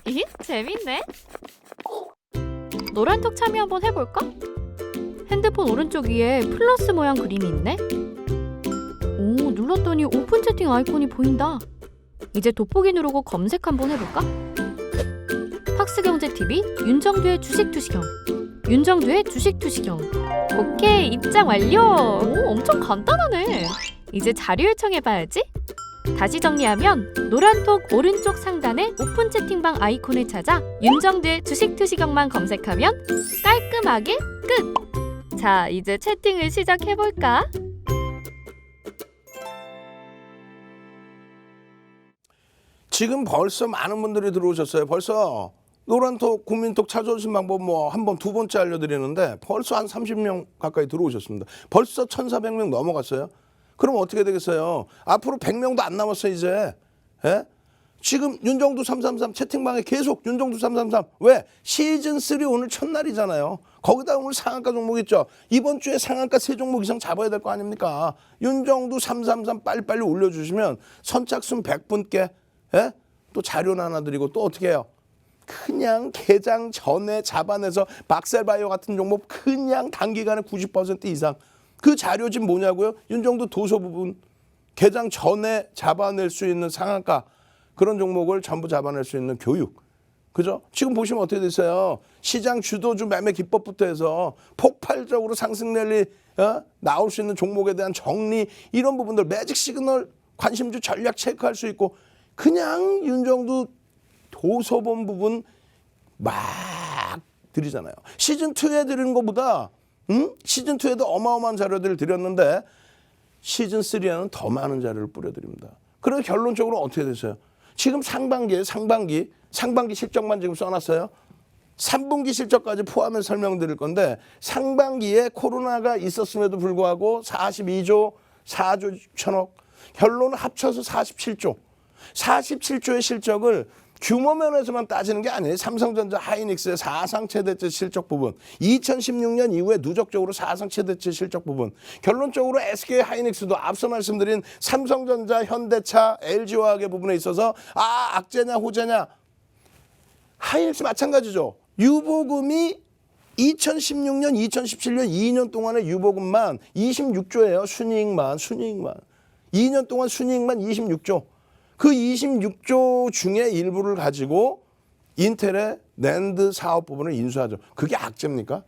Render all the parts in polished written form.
이? 재밌네. 노란톡 참여 한번 해볼까? 핸드폰 오른쪽 위에 플러스 모양 그림이 있네. 오, 눌렀더니 오픈 채팅 아이콘이 보인다. 이제 돋보기 누르고 검색 한번 해볼까? 팍스경제TV 윤정두의 주식투시경. 윤정두의 주식투시경. 오케이, 입장 완료. 오, 엄청 간단하네. 이제 자료 요청해봐야지. 다시 정리하면 노란톡 오른쪽 상단에 오픈 채팅방 아이콘을 찾아 윤정두의 주식투시경만 검색하면 깔끔하게 끝! 자, 이제 채팅을 시작해볼까? 지금 벌써 많은 분들이 들어오셨어요. 벌써 노란톡, 국민톡 찾아오신 방법 뭐 한 번, 두 번째 알려드리는데 벌써 한 30명 가까이 들어오셨습니다. 벌써 1,400명 넘어갔어요. 그럼 어떻게 되겠어요? 앞으로 100명도 안 남았어요, 이제. 예? 지금 윤정두 333 채팅방에 계속 윤정두 333. 왜? 시즌3 오늘 첫날이잖아요. 거기다 오늘 상한가 종목 있죠. 이번 주에 상한가 3종목 이상 잡아야 될 거 아닙니까? 윤정두 333 빨리빨리 올려주시면 선착순 100분께 예? 또 자료는 하나 드리고 또 어떻게 해요? 그냥 개장 전에 잡아내서 박셀바이오 같은 종목 그냥 단기간에 90% 이상 그 자료집 뭐냐고요? 윤정두 도서 부분 개장 전에 잡아낼 수 있는 상한가 그런 종목을 전부 잡아낼 수 있는 교육. 그죠? 지금 보시면 어떻게 됐어요? 시장 주도주 매매 기법부터 해서 폭발적으로 상승 랠리 나올 수 있는 종목에 대한 정리 이런 부분들 매직 시그널 관심주 전략 체크할 수 있고 그냥 윤정두 도서본 부분 막 드리잖아요. 시즌2에 드리는 것보다 시즌2에도 어마어마한 자료들을 드렸는데 시즌3에는 더 많은 자료를 뿌려드립니다. 그래서 결론적으로 어떻게 됐어요? 지금 상반기 실적만 지금 써놨어요. 3분기 실적까지 포함해서 설명드릴 건데 상반기에 코로나가 있었음에도 불구하고 42조 4조 천억 결론은 합쳐서 47조 47조의 실적을 규모 면에서만 따지는 게 아니에요. 삼성전자 하이닉스의 사상 최대치 실적 부분 2016년 이후에 누적적으로 사상 최대치 실적 부분 결론적으로 SK 하이닉스도 앞서 말씀드린 삼성전자, 현대차, LG화학의 부분에 있어서 악재냐 호재냐 하이닉스 마찬가지죠. 유보금이 2016년, 2017년 2년 동안의 유보금만 26조예요. 순이익만 2년 동안 순이익만 26조. 그 26조 중에 일부를 가지고 인텔의 낸드 사업 부분을 인수하죠. 그게 악재입니까?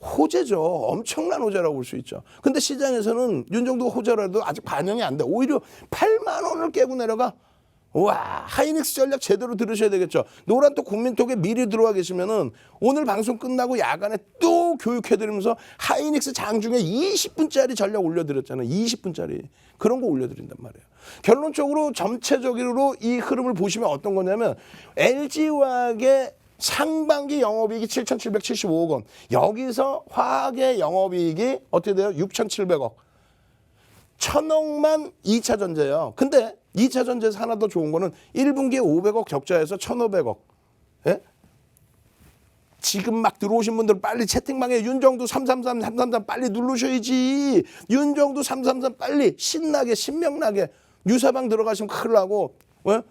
호재죠. 엄청난 호재라고 볼 수 있죠. 근데 시장에서는 윤정도 호재라도 아직 반영이 안 돼. 오히려 8만 원을 깨고 내려가. 와, 하이닉스 전략 제대로 들으셔야 되겠죠. 노란톡 국민톡에 미리 들어와 계시면은 오늘 방송 끝나고 야간에 또 교육해드리면서 하이닉스 장중에 20분짜리 전략 올려드렸잖아요. 20분짜리. 그런 거 올려드린단 말이에요. 결론적으로 전체적으로 이 흐름을 보시면 어떤 거냐면 LG화학의 상반기 영업이익이 7,775억 원. 여기서 화학의 영업이익이 어떻게 돼요? 6,700억. 1,000억만 2차 전지예요. 근데 2차 전지에서 하나 더 좋은 거는 1분기에 500억 적자에서 1,500억. 예? 지금 막 들어오신 분들 빨리 채팅방에 윤정두 333 빨리 누르셔야지. 윤정두 333 빨리 신나게 신명나게 유사방 들어가시면 큰일 나고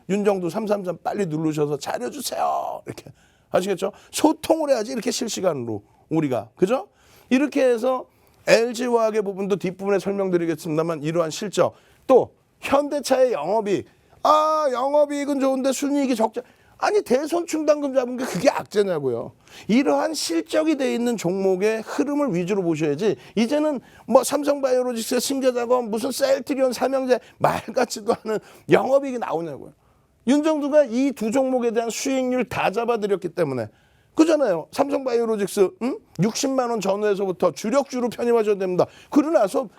윤정두 333 빨리 누르셔서 자료 주세요. 이렇게 아시겠죠? 소통을 해야지 이렇게 실시간으로 우리가. 그죠? 이렇게 해서 LG화학의 부분도 뒷부분에 설명드리겠습니다만 이러한 실적 또 현대차의 영업이익 영업이익은 좋은데 순이익이 적자 아니 대손 충당금 잡은 게 그게 악재냐고요. 이러한 실적이 돼 있는 종목의 흐름을 위주로 보셔야지 이제는 뭐 삼성바이오로직스 신계작업 무슨 셀트리온 삼형제 말 같지도 않은 영업이익이 나오냐고요. 윤정두가 이 두 종목에 대한 수익률 다 잡아드렸기 때문에 그잖아요. 삼성바이오로직스 60만 원 전후에서부터 주력주로 편입하셔야 됩니다. 그러고 나서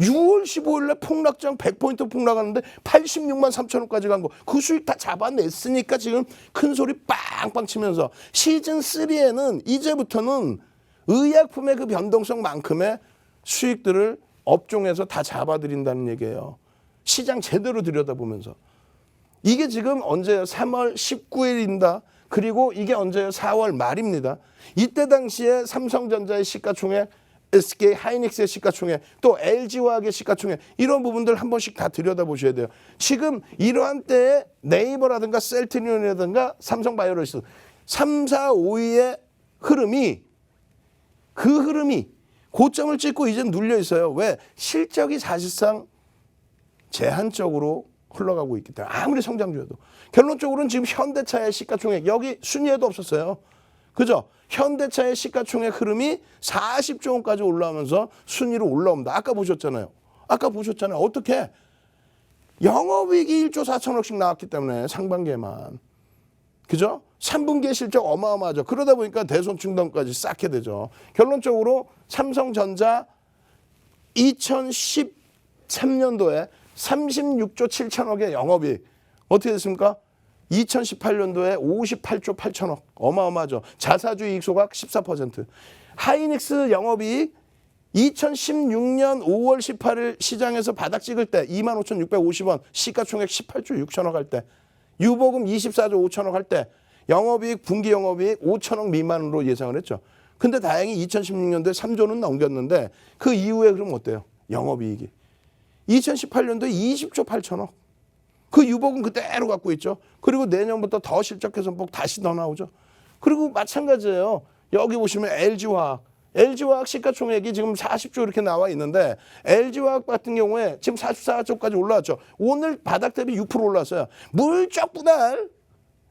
6월 15일에 폭락장 100포인트 폭락하는데 86만 3천 원까지 간 거. 그 수익 다 잡아냈으니까 지금 큰 소리 빵빵 치면서 시즌3에는 이제부터는 의약품의 그 변동성만큼의 수익들을 업종에서 다 잡아드린다는 얘기예요. 시장 제대로 들여다보면서. 이게 지금 언제예요? 3월 19일입니다. 그리고 이게 언제예요? 4월 말입니다. 이때 당시에 삼성전자의 시가총액 SK 하이닉스의 시가총액, 또 LG화학의 시가총액, 이런 부분들 한 번씩 다 들여다보셔야 돼요. 지금 이러한 때에 네이버라든가 셀트리온이라든가 삼성바이오로직스 3, 4, 5위의 흐름이, 그 흐름이 고점을 찍고 이제 눌려 있어요. 왜? 실적이 사실상 제한적으로 흘러가고 있기 때문에. 아무리 성장주여도. 결론적으로는 지금 현대차의 시가총액, 여기 순위에도 없었어요. 그죠? 현대차의 시가총액 흐름이 40조 원까지 올라오면서 순위로 올라옵니다. 아까 보셨잖아요. 어떻게? 영업이익이 1조 4천억씩 나왔기 때문에 상반기에만. 그죠? 3분기의 실적 어마어마하죠. 그러다 보니까 대손충당까지 쌓게 되죠. 결론적으로 삼성전자 2013년도에 36조 7천억의 영업이익 어떻게 됐습니까? 2018년도에 58조 8천억, 어마어마하죠. 자사주 이익 소각 14%. 하이닉스 영업이익 2016년 5월 18일 시장에서 바닥 찍을 때 25,650원, 시가총액 18조 6천억 할 때, 유보금 24조 5천억 할 때 영업이익, 분기 영업이익 5천억 미만으로 예상을 했죠. 근데 다행히 2016년도에 3조는 넘겼는데 그 이후에 그럼 어때요? 영업이익이 2018년도에 20조 8천억. 그 유보금 그대로 갖고 있죠. 그리고 내년부터 더 실적 개선폭 다시 더 나오죠. 그리고 마찬가지예요. 여기 보시면 LG화학 시가총액이 지금 40조 이렇게 나와 있는데 LG화학 같은 경우에 지금 44조까지 올라왔죠. 오늘 바닥 대비 6% 올랐어요. 물적 분할.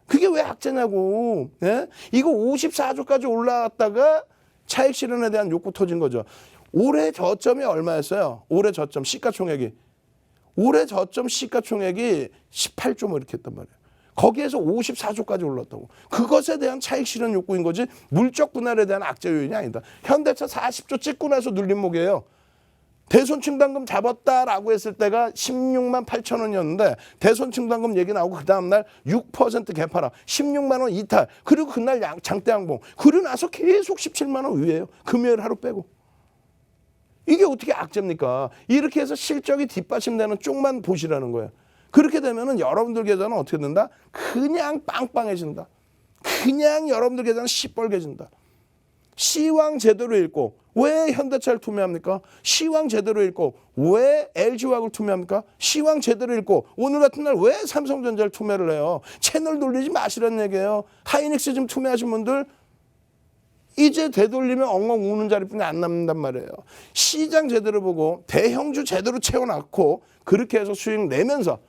그게 왜 악재냐고. 예? 이거 54조까지 올라왔다가 차익 실현에 대한 욕구 터진 거죠. 올해 저점이 얼마였어요? 올해 저점 시가총액이 18조 뭐 이렇게 했단 말이에요. 거기에서 54조까지 올랐다고. 그것에 대한 차익 실현 욕구인 거지 물적 분할에 대한 악재 요인이 아니다. 현대차 40조 찍고 나서 눌린 목이에요. 대손충당금 잡았다라고 했을 때가 16만 8천 원이었는데 대손충당금 얘기 나오고 그 다음날 6% 개파라 16만 원 이탈. 그리고 그날 장대 양봉. 그러고 나서 계속 17만 원 위에요. 금요일 하루 빼고. 이게 어떻게 악재입니까? 이렇게 해서 실적이 뒷받침되는 쪽만 보시라는 거예요. 그렇게 되면은 여러분들 계좌는 어떻게 된다? 그냥 빵빵해진다. 그냥 여러분들 계좌는 시뻘개진다. 시황 제대로 읽고 왜 현대차를 투매합니까? 시황 제대로 읽고 왜 LG화학을 투매합니까? 시황 제대로 읽고 오늘 같은 날 왜 삼성전자를 투매를 해요? 채널 돌리지 마시라는 얘기예요. 하이닉스 지금 투매하신 분들 이제 되돌리면 엉엉 우는 자리뿐이 안 남는단 말이에요. 시장 제대로 보고 대형주 제대로 채워놨고 그렇게 해서 수익 내면서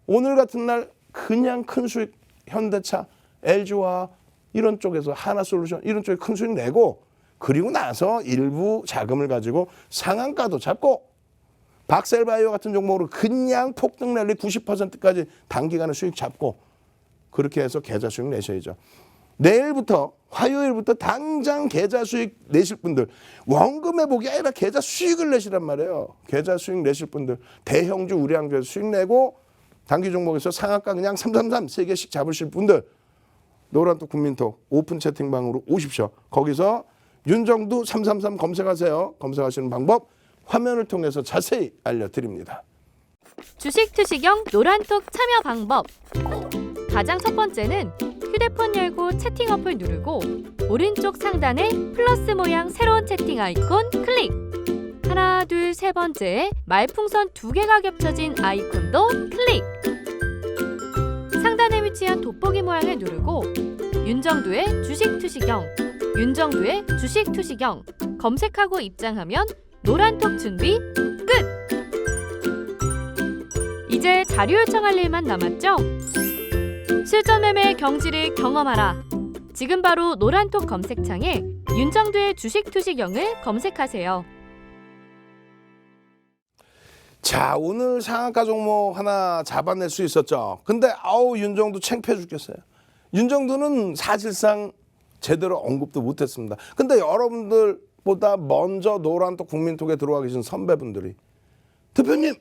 오늘 같은 날 그냥 큰 수익 현대차, LG화 이런 쪽에서 하나솔루션 이런 쪽에 큰 수익 내고 그리고 나서 일부 자금을 가지고 상한가도 잡고 박셀바이오 같은 종목으로 그냥 폭등 랠리 90%까지 단기간에 수익 잡고 그렇게 해서 계좌 수익 내셔야죠. 내일부터 화요일부터 당장 계좌 수익 내실 분들 원금 회복이 아니라 계좌 수익을 내시란 말이에요. 계좌 수익 내실 분들 대형주 우량주에서 수익 내고 단기 종목에서 상한가 그냥 333 3개씩 잡으실 분들 노란톡 국민톡 오픈 채팅방으로 오십시오. 거기서 윤정두 333 검색하세요. 검색하시는 방법 화면을 통해서 자세히 알려드립니다. 주식 투시경 노란톡 참여 방법. 가장 첫 번째는 휴대폰 열고 채팅 어플 누르고 오른쪽 상단에 플러스 모양 새로운 채팅 아이콘 클릭. 하나, 둘, 세 번째에 말풍선 2개가 겹쳐진 아이콘도 클릭. 상단에 위치한 돋보기 모양을 누르고 윤정두의 주식 투시경, 윤정두의 주식 투시경 검색하고 입장하면 노란톡 준비 끝! 이제 자료 요청할 일만 남았죠? 실전 매매의 경지를 경험하라. 지금 바로 노란톡 검색창에 윤정두의 주식 투시경을 검색하세요. 자, 오늘 상한가 종목 하나 잡아낼 수 있었죠. 근데 윤정두 창피해 죽겠어요. 윤정두는 사실상 제대로 언급도 못했습니다. 근데 여러분들보다 먼저 노란톡 국민톡에 들어와 계신 선배분들이 대표님,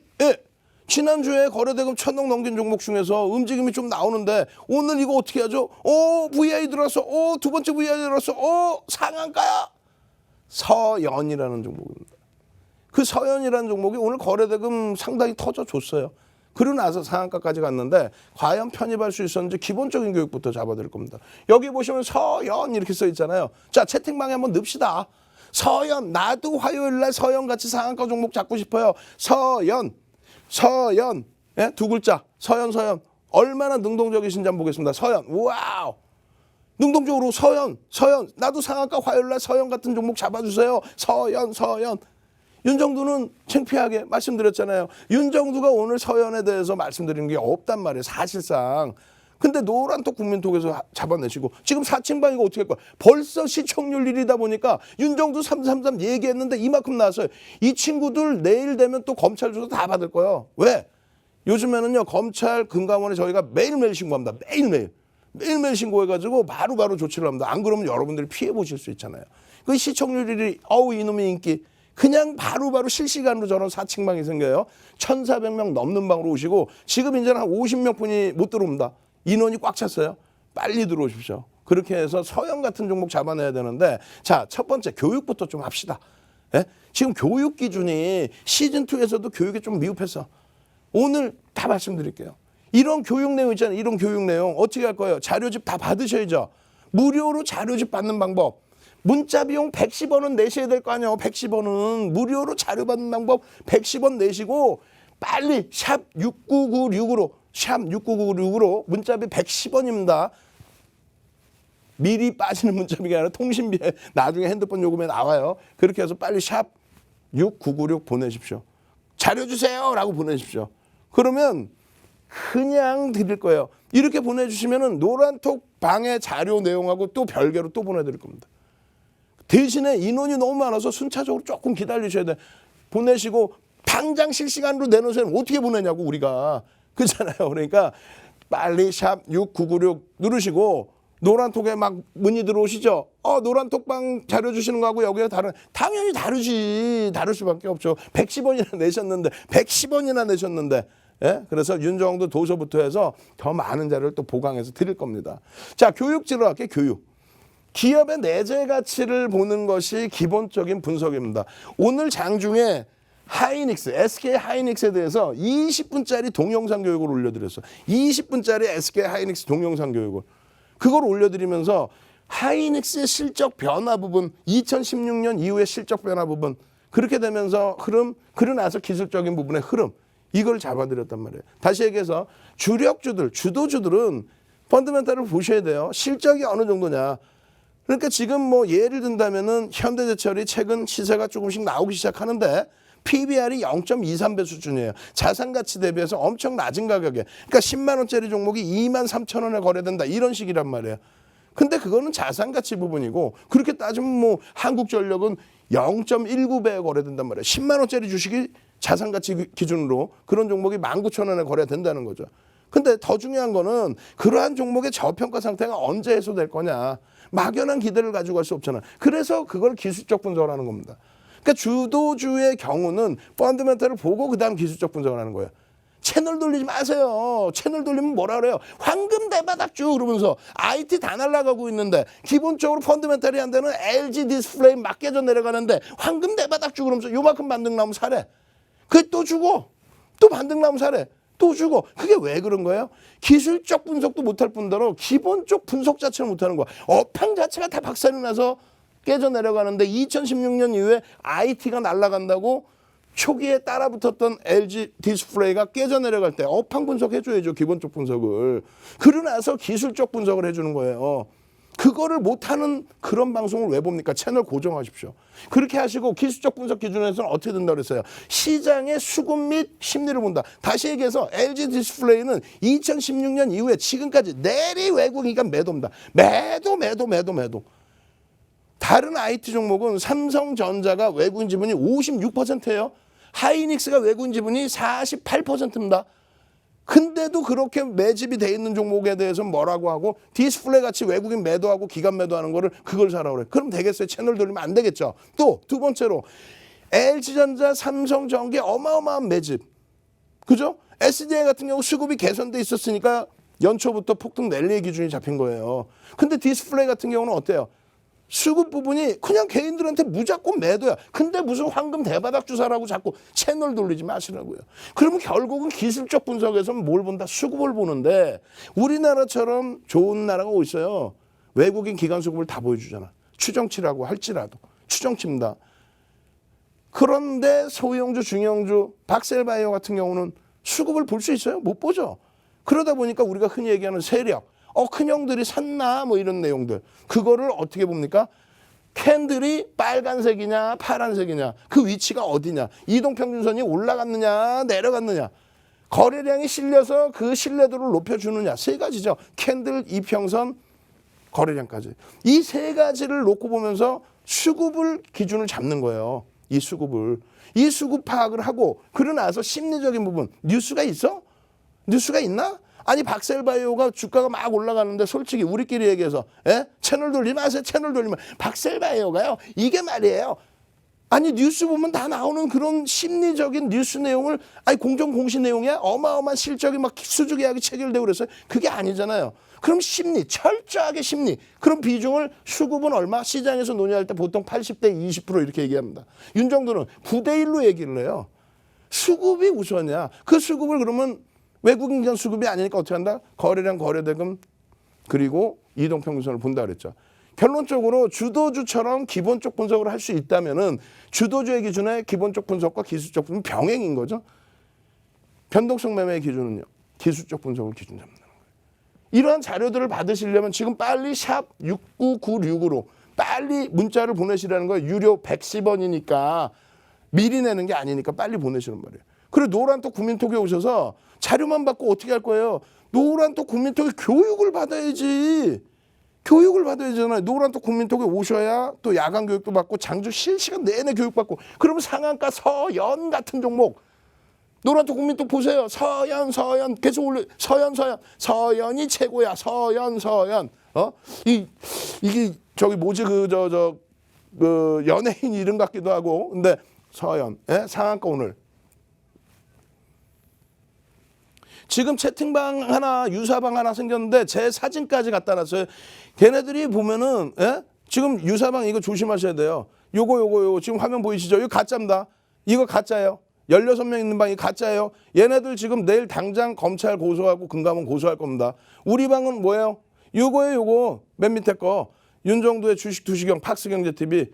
지난주에 거래대금 1,000억 넘긴 종목 중에서 움직임이 좀 나오는데 오늘 이거 어떻게 하죠? VI 들어왔어. 두 번째 VI 들어왔어. 상한가야. 서연이라는 종목입니다. 그 서연이라는 종목이 오늘 거래대금 상당히 터져줬어요. 그러고 나서 상한가까지 갔는데 과연 편입할 수 있었는지 기본적인 교육부터 잡아드릴 겁니다. 여기 보시면 서연 이렇게 써 있잖아요. 자, 채팅방에 한번 넣읍시다. 서연, 나도 화요일 날 서연 같이 상한가 종목 잡고 싶어요. 서연, 예? 두 글자, 서연. 얼마나 능동적이신지 한번 보겠습니다. 서연, 와우. 능동적으로 서연, 나도 상한가 화요일 날 서연 같은 종목 잡아주세요. 서연. 윤정두는 창피하게 말씀드렸잖아요. 윤정두가 오늘 서연에 대해서 말씀드리는 게 없단 말이에요. 사실상. 근데 노란톡 국민톡에서 잡아내시고 지금 사칭방이가 어떻게 할 거야? 벌써 시청률 1위다 보니까 윤정두 333 얘기했는데 이만큼 나왔어요. 이 친구들 내일 되면 또 검찰 조사 다 받을 거예요. 왜? 요즘에는요 검찰 금감원에 저희가 매일매일 신고합니다. 매일매일 신고해가지고 바로바로 조치를 합니다. 안 그러면 여러분들이 피해 보실 수 있잖아요. 그 시청률 1위 어우 이놈의 인기 그냥 바로바로 실시간으로 저런 사칭방이 생겨요. 1,400명 넘는 방으로 오시고 지금 이제는 한 50명 분이 못 들어옵니다. 인원이 꽉 찼어요. 빨리 들어오십시오. 그렇게 해서 서연 같은 종목 잡아내야 되는데 자, 첫 번째 교육부터 좀 합시다. 예? 지금 교육 기준이 시즌2에서도 교육이 좀 미흡했어. 오늘 다 말씀드릴게요. 이런 교육 내용 있잖아요. 이런 교육 내용 어떻게 할 거예요? 자료집 다 받으셔야죠. 무료로 자료집 받는 방법. 문자 비용 110원은 내셔야 될 거 아니에요. 110원은 무료로 자료 받는 방법 110원 내시고 빨리 샵 6996으로 문자비 110원입니다. 미리 빠지는 문자비가 아니라 통신비에 나중에 핸드폰 요금에 나와요. 그렇게 해서 빨리 샵 6996 보내십시오. 자료 주세요 라고 보내십시오. 그러면 그냥 드릴 거예요. 이렇게 보내주시면은 노란톡 방의 자료 내용하고 또 별개로 또 보내드릴 겁니다. 대신에 인원이 너무 많아서 순차적으로 조금 기다리셔야 돼. 보내시고 당장 실시간으로 내놓으세요. 어떻게 보내냐고 우리가. 그렇잖아요. 그러니까 빨리 샵 6996 누르시고 노란톡에 막 문의 들어오시죠. 노란톡방 자료 주시는 거하고 여기가 당연히 다르지. 다를 수밖에 없죠. 110원이나 내셨는데 예? 그래서 윤정두 도서부터 해서 더 많은 자료를 또 보강해서 드릴 겁니다. 자, 교육지로 할게요. 교육. 기업의 내재 가치를 보는 것이 기본적인 분석입니다. 오늘 장중에 SK 하이닉스에 대해서 20분짜리 동영상 교육을 올려드렸어요. 20분짜리 SK 하이닉스 동영상 교육을. 그걸 올려드리면서 하이닉스의 실적 변화 부분, 2016년 이후의 실적 변화 부분, 그렇게 되면서 흐름, 그러고 나서 기술적인 부분의 흐름, 이걸 잡아드렸단 말이에요. 다시 얘기해서 주력주들, 주도주들은 펀더멘탈을 보셔야 돼요. 실적이 어느 정도냐. 그러니까 지금 뭐 예를 든다면은 현대제철이 최근 시세가 조금씩 나오기 시작하는데 PBR이 0.23배 수준이에요. 자산가치 대비해서 엄청 낮은 가격에. 그러니까 10만 원짜리 종목이 2만 3천 원에 거래된다. 이런 식이란 말이에요. 근데 그거는 자산가치 부분이고 그렇게 따지면 뭐 한국전력은 0.19배에 거래된단 말이에요. 10만 원짜리 주식이 자산가치 기준으로 그런 종목이 19,000원에 거래된다는 거죠. 근데 더 중요한 거는 그러한 종목의 저평가 상태가 언제 해소될 거냐. 막연한 기대를 가지고 갈 수 없잖아. 그래서 그걸 기술적 분석을 하는 겁니다. 그러니까 주도주의 경우는 펀더멘털을 보고 그다음 기술적 분석을 하는 거예요. 채널 돌리지 마세요. 채널 돌리면 뭐라 그래요? 황금 대바닥주 그러면서 IT 다 날아가고 있는데 기본적으로 펀더멘털이 안 되는 LG 디스플레이 막 깨져 내려가는데 황금 대바닥주 그러면서 요만큼 반등 나오면 사래. 그게 또 주고 또 반등 나오면 사래. 또 주고. 그게 왜 그런 거예요? 기술적 분석도 못할 뿐더러 기본적 분석 자체를 못하는 거야. 업황 자체가 다 박살이 나서 깨져 내려가는데 2016년 이후에 IT가 날아간다고 초기에 따라붙었던 LG 디스플레이가 깨져 내려갈 때 업황 분석해줘야죠. 기본적 분석을. 그러고 나서 기술적 분석을 해주는 거예요. 그거를 못하는 그런 방송을 왜 봅니까? 채널 고정하십시오. 그렇게 하시고 기술적 분석 기준에서는 어떻게 된다고 그랬어요? 시장의 수급 및 심리를 본다. 다시 얘기해서 LG 디스플레이는 2016년 이후에 지금까지 내리 외국이니까 매도입니다. 매도. 다른 IT 종목은 삼성전자가 외국인 지분이 56%예요. 하이닉스가 외국인 지분이 48%입니다. 근데도 그렇게 매집이 돼 있는 종목에 대해서는 뭐라고 하고 디스플레이 같이 외국인 매도하고 기관 매도하는 거를 그걸 사라고 그래. 그럼 되겠어요? 채널 돌리면 안 되겠죠. 또 두 번째로 LG전자, 삼성전기 어마어마한 매집. 그죠? SDI 같은 경우 수급이 개선돼 있었으니까 연초부터 폭등 랠리의 기준이 잡힌 거예요. 근데 디스플레이 같은 경우는 어때요? 수급 부분이 그냥 개인들한테 무조건 매도야. 근데 무슨 황금 대바닥 주사라고 자꾸 채널 돌리지 마시라고요. 그러면 결국은 기술적 분석에서는 뭘 본다? 수급을 보는데 우리나라처럼 좋은 나라가 어디 있어요? 외국인 기관 수급을 다 보여주잖아. 추정치라고 할지라도. 추정치입니다. 그런데 소형주, 중형주, 박셀바이오 같은 경우는 수급을 볼 수 있어요? 못 보죠. 그러다 보니까 우리가 흔히 얘기하는 세력, 큰 형들이 샀나 뭐 이런 내용들, 그거를 어떻게 봅니까? 캔들이 빨간색이냐 파란색이냐, 그 위치가 어디냐, 이동평균선이 올라갔느냐 내려갔느냐, 거래량이 실려서 그 신뢰도를 높여주느냐, 세 가지죠. 캔들, 이평선, 거래량까지. 이 세 가지를 놓고 보면서 수급을 기준을 잡는 거예요. 이 수급 파악을 하고, 그러고 나서 심리적인 부분, 뉴스가 있어? 뉴스가 있나? 아니 박셀바이오가 주가가 막 올라가는데 솔직히 우리끼리 얘기해서 채널 돌리지 마세요. 채널 돌리면 박셀바이오가요 이게 말이에요. 아니 뉴스 보면 다 나오는 그런 심리적인 뉴스 내용을, 아니 공정 공시 내용이야 어마어마한 실적이 막 수주 계약이 체결되고 그랬어요. 그게 아니잖아요. 그럼 심리, 철저하게 심리. 그럼 비중을, 수급은 얼마? 시장에서 논의할 때 보통 80대 20% 이렇게 얘기합니다. 윤정도는 9대 1로 얘기를 해요. 수급이 우선이야. 그 수급을 그러면 외국인 간 수급이 아니니까 어떻게 한다? 거래량, 거래대금, 그리고 이동평균선을 본다 그랬죠. 결론적으로 주도주처럼 기본적 분석을 할 수 있다면은 주도주의 기준에 기본적 분석과 기술적 분석은 병행인 거죠. 변동성 매매의 기준은요, 기술적 분석을 기준 잡는 거예요. 이러한 자료들을 받으시려면 지금 빨리 샵 6996으로 빨리 문자를 보내시라는 거예요. 유료 110원이니까 미리 내는 게 아니니까 빨리 보내시는 말이에요. 그리고 노란톡 국민톡에 오셔서 자료만 받고 어떻게 할 거예요? 노란톡 국민톡에 교육을 받아야지. 교육을 받아야 되잖아요. 노란톡 국민톡에 오셔야 또 야간 교육도 받고 장주 실시간 내내 교육받고, 그러면 상한가 서연 같은 종목, 노란톡 국민톡 보세요. 서연 계속 올려. 서연이 최고야. 서연. 이게 저기 뭐지 그 연예인 이름 같기도 하고. 근데 서연 상한가 오늘. 지금 채팅방 하나, 유사방 하나 생겼는데 제 사진까지 갖다 놨어요. 걔네들이 보면은 지금 유사방 이거 조심하셔야 돼요. 요거 지금 화면 보이시죠? 이거 가짜입니다. 이거 가짜예요. 16명 있는 방이 가짜예요. 얘네들 지금 내일 당장 검찰 고소하고 금감원 고소할 겁니다. 우리 방은 뭐예요? 요거 맨 밑에 거 윤정도의 주식 투시경 팍스경제TV,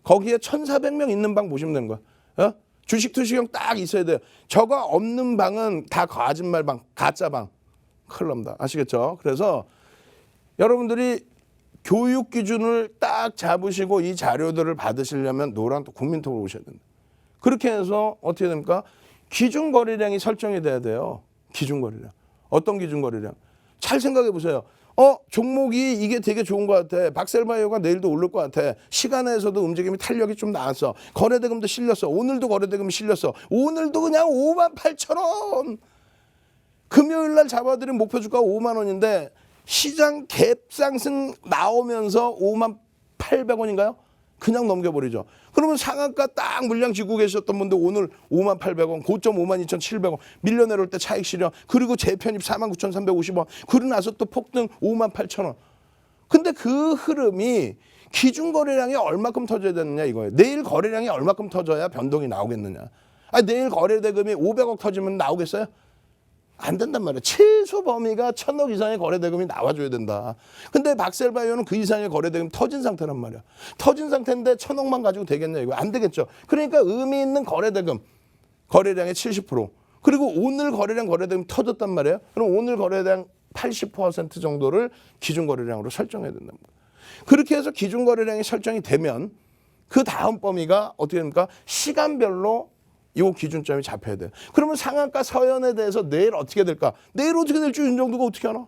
거기에 1,400명 있는 방 보시면 되는 거야. 주식 투시경 딱 있어야 돼요. 저거 없는 방은 다 거짓말 방, 가짜 방. 큰일 납니다. 아시겠죠? 그래서 여러분들이 교육 기준을 딱 잡으시고 이 자료들을 받으시려면 노란톡 국민톡으로 오셔야 된다. 그렇게 해서 어떻게 됩니까? 기준 거래량이 설정이 돼야 돼요. 기준 거래량. 어떤 기준 거래량? 잘 생각해 보세요. 종목이 이게 되게 좋은 것 같아. 박셀바이오가 내일도 오를 것 같아. 시간에서도 움직임이 탄력이 좀 나왔어. 거래대금도 실렸어. 오늘도 거래대금이 실렸어. 오늘도 그냥 58,000원. 금요일 날 잡아드린 목표 주가가 5만 원인데 시장 갭 상승 나오면서 58,000원인가요? 그냥 넘겨버리죠. 그러면 상한가 딱 물량 쥐고 계셨던 분들 오늘 58,000원, 고점 52,700원, 밀려 내려올 때 차익 실현, 그리고 재편입 49,350원, 그러고 나서 또 폭등 58,000원. 근데 그 흐름이 기준 거래량이 얼마큼 터져야 되느냐 이거예요. 내일 거래량이 얼마큼 터져야 변동이 나오겠느냐. 내일 거래 대금이 500억 터지면 나오겠어요? 안 된단 말이에요. 최소 범위가 1,000억 이상의 거래대금이 나와줘야 된다. 근데 박셀바이오는 그 이상의 거래대금이 터진 상태란 말이야. 터진 상태인데 1,000억만 가지고 되겠냐 이거. 안 되겠죠. 그러니까 의미 있는 거래대금, 거래량의 70%. 그리고 오늘 거래량이 터졌단 말이에요. 그럼 오늘 거래량 80% 정도를 기준 거래량으로 설정해야 된답니다. 그렇게 해서 기준 거래량이 설정이 되면 그 다음 범위가 어떻게 됩니까? 시간별로 이 기준점이 잡혀야 돼요. 그러면 상한가 서연에 대해서 내일 어떻게 될까? 내일 어떻게 될지 윤정도가 어떻게 하나?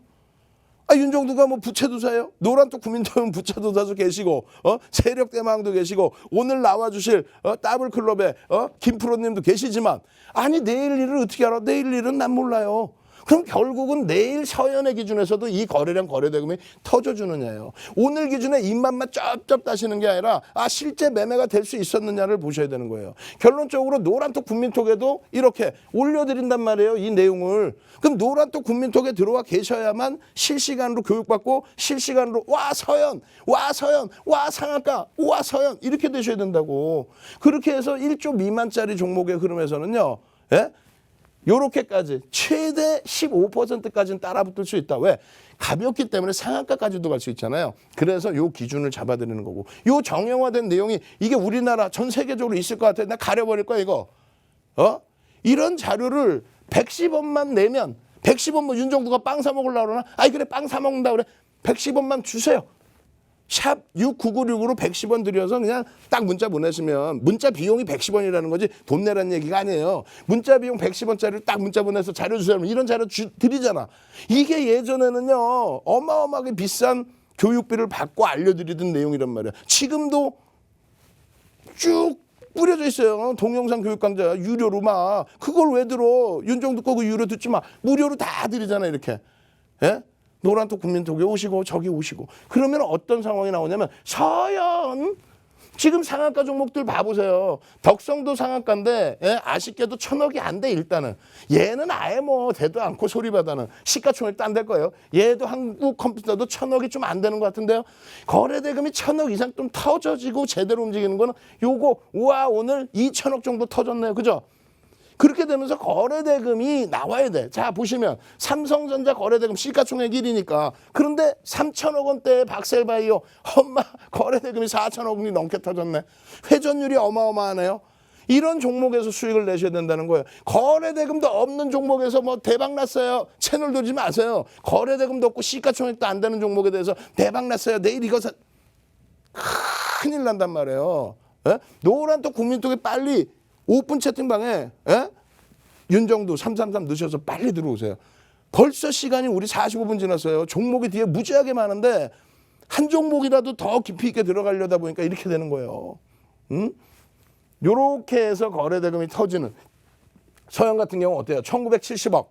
윤정도가 뭐 부채도사예요? 노란톡 국민통은 부채도사도 계시고, 세력대망도 계시고, 오늘 나와주실 더블클럽의 김프로님도 계시지만, 아니 내일 일을 어떻게 알아? 내일 일은 난 몰라요. 그럼 결국은 내일 서연의 기준에서도 이 거래량 거래대금이 터져주느냐예요. 오늘 기준에 입맛만 쩝쩝 따시는 게 아니라 실제 매매가 될 수 있었느냐를 보셔야 되는 거예요. 결론적으로 노란톡 국민톡에도 이렇게 올려드린단 말이에요. 이 내용을. 그럼 노란톡 국민톡에 들어와 계셔야만 실시간으로 교육받고 실시간으로 와 서연, 와 상한가, 와 서연 이렇게 되셔야 된다고. 그렇게 해서 1조 미만짜리 종목의 흐름에서는요. 요렇게까지 최대 15%까지는 따라붙을 수 있다. 왜? 가볍기 때문에 상한가까지도 갈 수 있잖아요. 그래서 요 기준을 잡아드리는 거고, 요 정형화된 내용이 이게 우리나라 전 세계적으로 있을 것 같아. 나 가려버릴 거야 이거. 이런 자료를 110원만 내면 110원 뭐 윤정두가 빵 사 먹으려고 그러나? 아이 그래 빵 사 먹는다 그래. 110원만 주세요. 샵 6996으로 110원 들여서 그냥 딱 문자 보내시면, 문자 비용이 110원이라는 거지 돈 내라는 얘기가 아니에요. 문자 비용 110원짜리를 딱 문자 보내서 자료 주세요. 이런 자료 드리잖아. 이게 예전에는요 어마어마하게 비싼 교육비를 받고 알려드리던 내용이란 말이야. 지금도 쭉 뿌려져 있어요. 동영상 교육 강좌 유료로 막. 그걸 왜 들어? 윤정두 거 그 유료 듣지 마. 무료로 다 드리잖아 이렇게. 예? 노란톡 국민톡에 오시고 저기 오시고. 그러면 어떤 상황이 나오냐면 서연 지금 상한가 종목들 봐보세요. 덕성도 상한가인데 아쉽게도 1,000억이 안 돼 일단은. 얘는 아예 뭐 되도 않고 소리바다는 시가총액 딴 될 거예요. 얘도 한국컴퓨터도 1,000억이 좀 안 되는 것 같은데요. 거래대금이 1,000억 이상 좀 터져지고 제대로 움직이는 거는 요거 우와 오늘 2,000억 정도 터졌네요. 그죠? 그렇게 되면서 거래대금이 나와야 돼. 자 보시면 삼성전자 거래대금 시가총액 1위니까. 그런데 3,000억 원대의 박셀바이오 엄마 거래대금이 4,000억이 넘게 터졌네. 회전율이 어마어마하네요. 이런 종목에서 수익을 내셔야 된다는 거예요. 거래대금도 없는 종목에서 뭐 대박 났어요. 채널 돌지 마세요. 거래대금도 없고 시가총액도 안 되는 종목에 대해서 대박 났어요. 내일 이거 큰일 난단 말이에요. 노란톡 국민톡에 빨리 오픈 채팅방에 윤정두 333 넣으셔서 빨리 들어오세요. 벌써 시간이 우리 45분 지났어요. 종목이 뒤에 무지하게 많은데 한 종목이라도 더 깊이 있게 들어가려다 보니까 이렇게 되는 거예요. 요렇게 해서 거래대금이 터지는 서영 같은 경우 어때요? 1970억.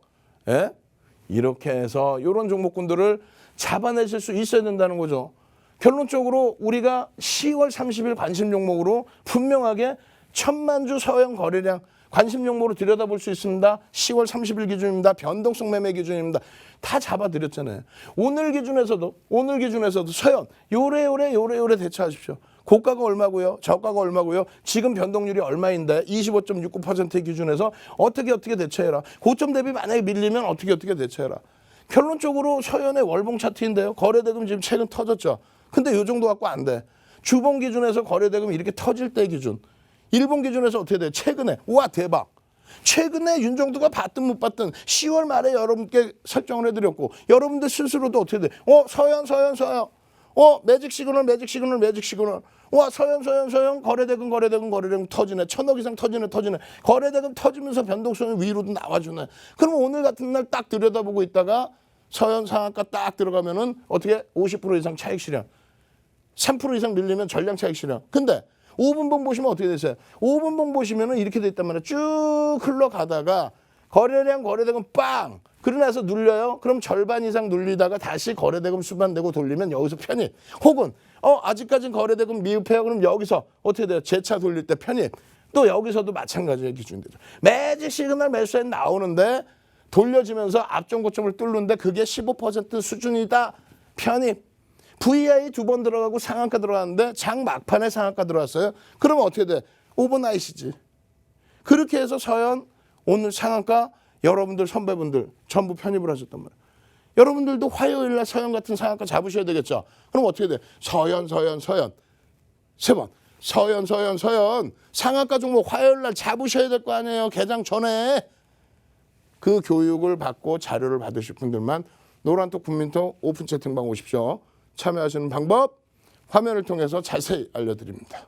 이렇게 해서 이런 종목군들을 잡아내실 수 있어야 된다는 거죠. 결론적으로 우리가 10월 30일 관심 종목으로 분명하게 1,000만 주 서영 거래량 관심 종목으로 들여다볼 수 있습니다. 10월 30일 기준입니다. 변동성 매매 기준입니다. 다 잡아드렸잖아요. 오늘 기준에서도 서현 요래 대처하십시오. 고가가 얼마고요? 저가가 얼마고요? 지금 변동률이 얼마인데 25.69%의 기준에서 어떻게 대처해라. 고점 대비 만약에 밀리면 어떻게 대처해라. 결론적으로 서현의 월봉 차트인데요. 거래대금 지금 최근 터졌죠. 근데 요 정도 갖고 안 돼. 주봉 기준에서 거래대금 이렇게 터질 때 기준. 일본 기준에서 어떻게 돼요? 최근에 우와 대박. 최근에 윤정두가 봤든 못 봤든 10월 말에 여러분께 설정을 해드렸고 여러분들 스스로도 어떻게 돼? 서현. 매직 시그널. 와 서현 거래대금 터지네. 1,000억 이상 터지네. 거래대금 터지면서 변동성이 위로도 나와주네. 그럼 오늘 같은 날 딱 들여다보고 있다가 서현 상한가 딱 들어가면은 어떻게 50% 이상 차익 실현. 3% 이상 밀리면 전량 차익 실현. 근데 5분봉 보시면 어떻게 되세요? 5분봉 보시면은 이렇게 돼 있단 말이에요. 쭉 흘러가다가 거래량 거래대금 빵! 그러나서 눌려요. 그럼 절반 이상 눌리다가 다시 거래대금 수반되고 돌리면 여기서 편입. 혹은 아직까지는 거래대금 미흡해요. 그럼 여기서 어떻게 돼요? 재차 돌릴 때 편입. 또 여기서도 마찬가지의 기준이 되죠. 매직 시그널 매수에 나오는데 돌려지면서 앞전 고점을 뚫는데 그게 15% 수준이다. 편입. VI 2번 들어가고 상한가 들어갔는데 장 막판에 상한가 들어왔어요. 그러면 어떻게 돼? 오버나잇이지. 그렇게 해서 서현 오늘 상한가 여러분들 선배분들 전부 편입을 하셨단 말이에요. 여러분들도 화요일 날 서현 같은 상한가 잡으셔야 되겠죠. 그럼 어떻게 돼? 서현. 세 번. 서현. 상한가 종목 화요일 날 잡으셔야 될 거 아니에요. 개장 전에. 그 교육을 받고 자료를 받으실 분들만 노란톡 국민톡 오픈 채팅방 오십시오. 참여하시는 방법 화면을 통해서 자세히 알려드립니다.